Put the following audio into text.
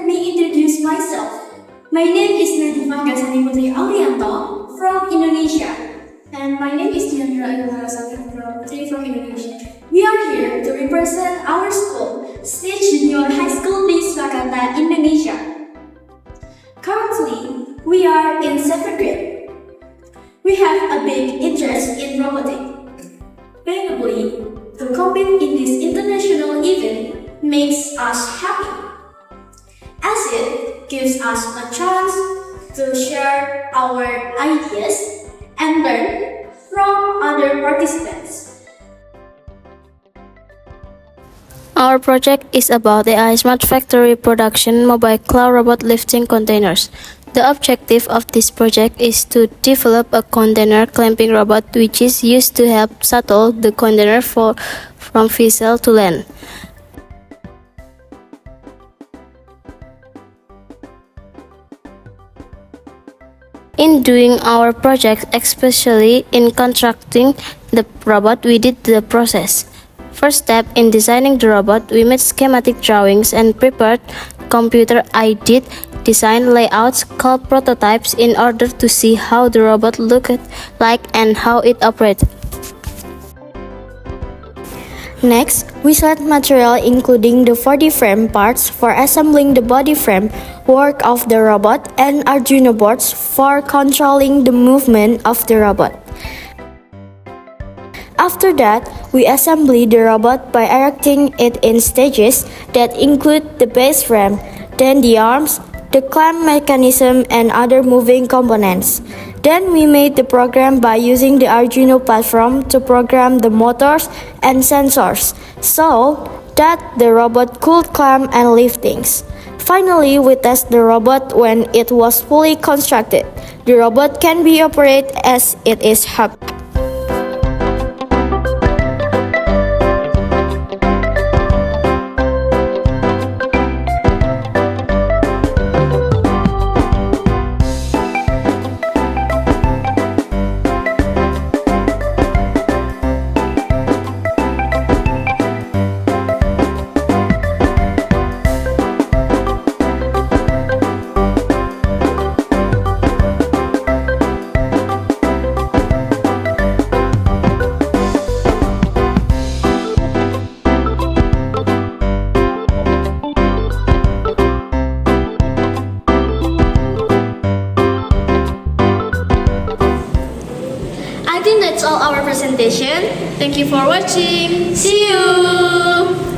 let me introduce myself. My name is Nadhifah Ghassani Putri Auriyanto from Indonesia. And my name is Diandra and Larasati from Putri from Indonesia. We are here to represent our school, State Junior High School di Surakarta, Indonesia. Currently, we are in 7th grade. We have a big interest in robotics. Probably, to compete in this international event makes us happy, as it gives us a chance to share our ideas and learn from other participants. Our project is about AI smart factory production mobile cloud robot lifting containers. The objective of this project is to develop a container-clampig robot which is used to help shuttle the container from vessel to land. In doing our project, especially in constructing the robot, we did the process. First step in designing the robot, we made schematic drawings and prepared computer-aided design layouts called prototypes in order to see how the robot looked like and how it operated. Next, we select material including the 4D frame parts for assembling the body frame work of the robot and Arduino boards for controlling the movement of the robot. After that, we assemble the robot by erecting it in stages that include the base frame, then the arms, the clamp mechanism, and other moving components. Then we made the program by using the Arduino platform to program the motors and sensors so that the robot could climb and lift things. Finally, we test the robot when it was fully constructed. The robot can be operated as it is happy. I think that's all our presentation. Thank you for watching. See you!